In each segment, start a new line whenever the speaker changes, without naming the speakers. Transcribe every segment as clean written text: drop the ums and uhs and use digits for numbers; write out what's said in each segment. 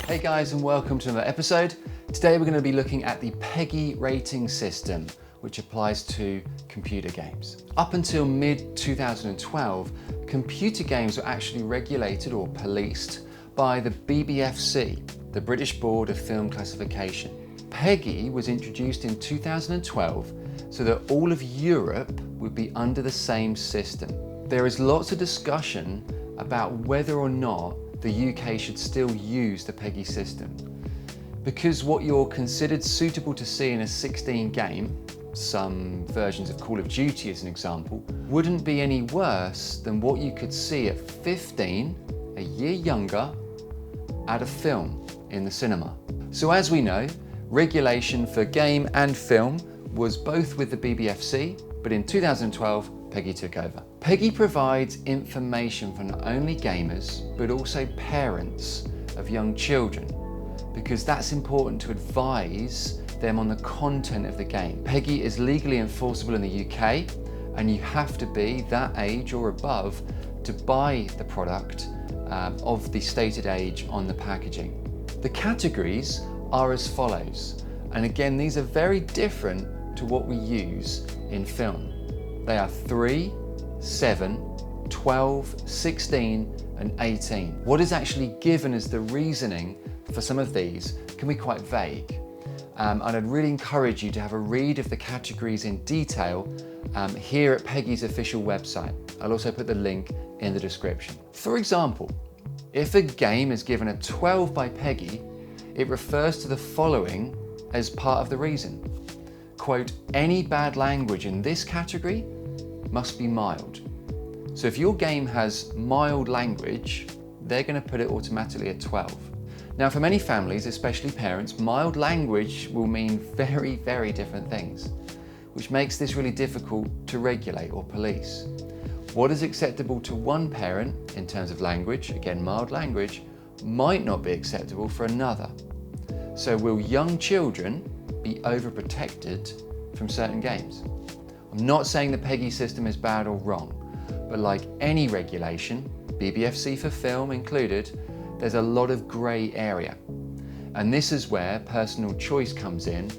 Hey guys, and welcome to another episode. Today we're going to be looking at the PEGI rating system, which applies to computer games. Up until mid-2012, computer games were actually regulated or policed by the BBFC, the British Board of Film Classification. PEGI was introduced in 2012 so that all of Europe would be under the same system. There is lots of discussion about whether or not the UK should still use the PEGI system, because what you're considered suitable to see in a 16 game, some versions of Call of Duty as an example, wouldn't be any worse than what you could see at 15, a year younger, at a film in the cinema. So as we know, regulation for game and film was both with the BBFC, but in 2012, PEGI took over. PEGI provides information for not only gamers, but also parents of young children, because that's important to advise them on the content of the game. PEGI is legally enforceable in the UK, and you have to be that age or above to buy the product of the stated age on the packaging. The categories are as follows, and again, these are very different to what we use in film. They are 3, 7, 12, 16 and 18. What is actually given as the reasoning for some of these can be quite vague. And I'd really encourage you to have a read of the categories in detail here at PEGI's official website. I'll also put the link in the description. For example, if a game is given a 12 by PEGI, it refers to the following as part of the reason. Quote, any bad language in this category must be mild. So if your game has mild language, they're going to put it automatically at 12. Now for many families, especially parents, mild language will mean very, very different things, which makes this really difficult to regulate or police. What is acceptable to one parent in terms of language, again mild language, might not be acceptable for another. So will young children be overprotected from certain games? I'm not saying the PEGI system is bad or wrong, but like any regulation, BBFC for film included, there's a lot of grey area. And this is where personal choice comes in,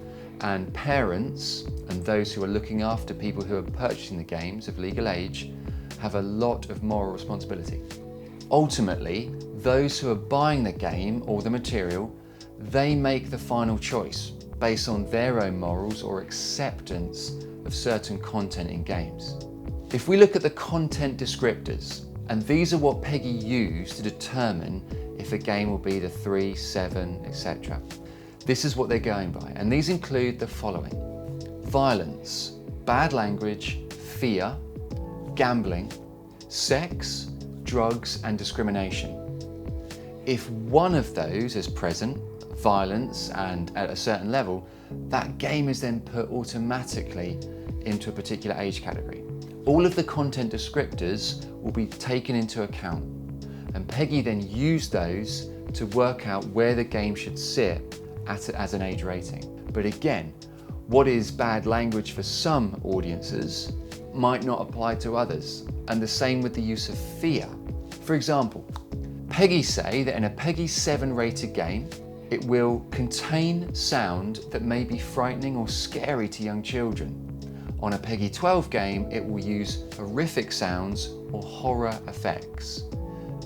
and parents and those who are looking after people who are purchasing the games of legal age have a lot of moral responsibility. Ultimately, those who are buying the game or the material, they make the final choice based on their own morals or acceptance of certain content in games. If we look at the content descriptors, and these are what PEGI use to determine if a game will be the 3, 7, etc. This is what they're going by, and these include the following: violence, bad language, fear, gambling, sex, drugs and discrimination. If one of those is present, violence and at a certain level, that game is then put automatically into a particular age category. All of the content descriptors will be taken into account, and PEGI then use those to work out where the game should sit as an age rating. But again, what is bad language for some audiences might not apply to others, and the same with the use of fear. For example, PEGI say that in a PEGI 7 rated game, it will contain sound that may be frightening or scary to young children. On a PEGI 12 game, it will use horrific sounds or horror effects.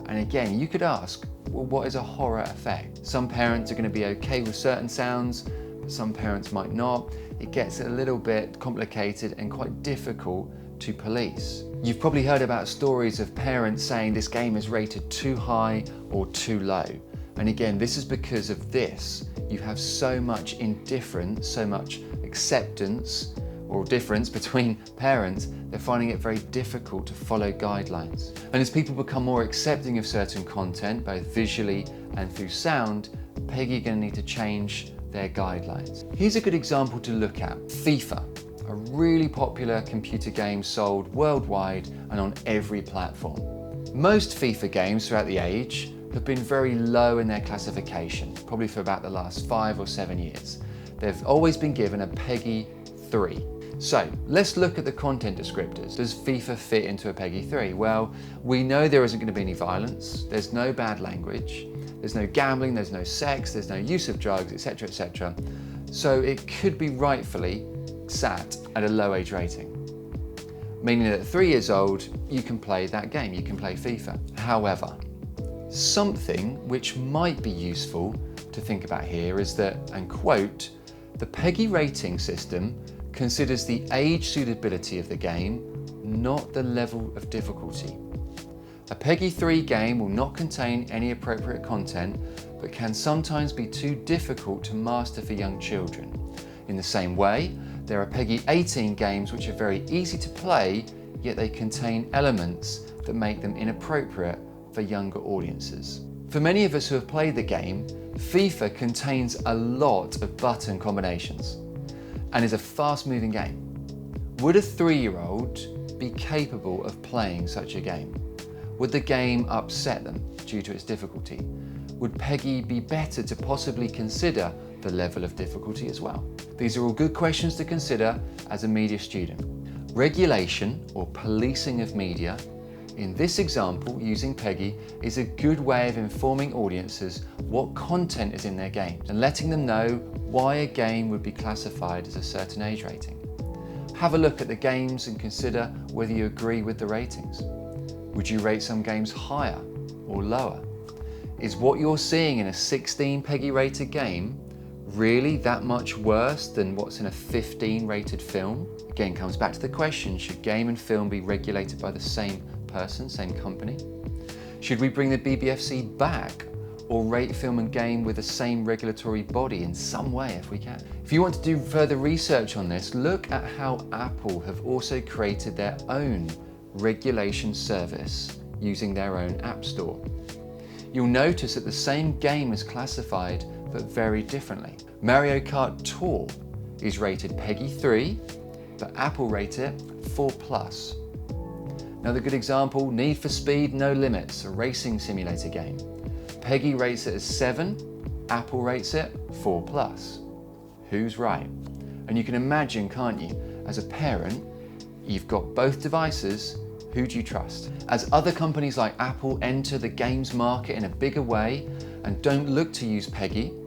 And again, you could ask, well, what is a horror effect? Some parents are going to be okay with certain sounds, but some parents might not. It gets a little bit complicated and quite difficult to police. You've probably heard about stories of parents saying this game is rated too high or too low. And again, this is because of this. You have so much indifference, so much acceptance or difference between parents, they're finding it very difficult to follow guidelines. And as people become more accepting of certain content, both visually and through sound, PEGI are going to need to change their guidelines. Here's a good example to look at: FIFA, a really popular computer game sold worldwide and on every platform. Most FIFA games throughout the age have been very low in their classification, probably for about the last 5 or 7 years. They've always been given a PEGI 3. So let's look at the content descriptors. Does FIFA fit into a PEGI 3? Well, we know there isn't going to be any violence, there's no bad language, There's no gambling, there's no sex, there's no use of drugs, etc., etc. So it could be rightfully sat at a low age rating, meaning that at 3 years old, you can play that game, you can play FIFA. However, something which might be useful to think about here is that, and quote, the PEGI rating system considers the age suitability of the game, not the level of difficulty. A PEGI 3 game will not contain any appropriate content, but can sometimes be too difficult to master for young children. In the same way, there are PEGI 18 games which are very easy to play, yet they contain elements that make them inappropriate for younger audiences. For many of us who have played the game, FIFA contains a lot of button combinations and is a fast-moving game. Would a 3-year-old be capable of playing such a game? Would the game upset them due to its difficulty? Would PEGI be better to possibly consider the level of difficulty as well? These are all good questions to consider as a media student. Regulation or policing of media, in this example using PEGI, is a good way of informing audiences what content is in their games and letting them know why a game would be classified as a certain age rating. Have a look at the games and consider whether you agree with the ratings. Would you rate some games higher or lower? Is what you're seeing in a 16 PEGI rated game really that much worse than what's in a 15 rated film? Again, comes back to the question, should game and film be regulated by the same person, same company? Should we bring the BBFC back or rate film and game with the same regulatory body in some way if we can? If you want to do further research on this, look at how Apple have also created their own regulation service using their own App Store. You'll notice that the same game is classified but very differently. Mario Kart Tour is rated PEGI 3, but Apple rate it 4+. Another good example, Need for Speed No Limits, a racing simulator game. PEGI rates it as 7, Apple rates it 4+. Who's right? And you can imagine, can't you, as a parent, you've got both devices, who do you trust? As other companies like Apple enter the games market in a bigger way and don't look to use PEGI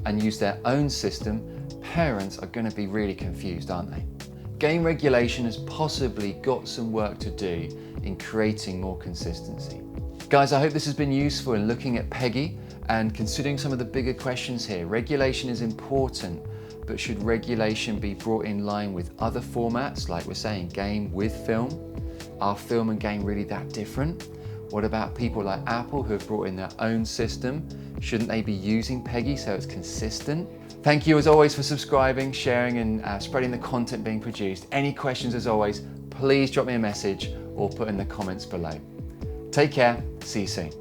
and use their own system, parents are going to be really confused, aren't they? Game regulation has possibly got some work to do in creating more consistency. Guys, I hope this has been useful in looking at PEGI and considering some of the bigger questions here. Regulation is important, but should regulation be brought in line with other formats, like we're saying, game with film? Are film and game really that different? What about people like Apple who have brought in their own system? Shouldn't they be using PEGI so it's consistent? Thank you as always for subscribing, sharing and spreading the content being produced. Any questions as always, please drop me a message or put in the comments below. Take care, see you soon.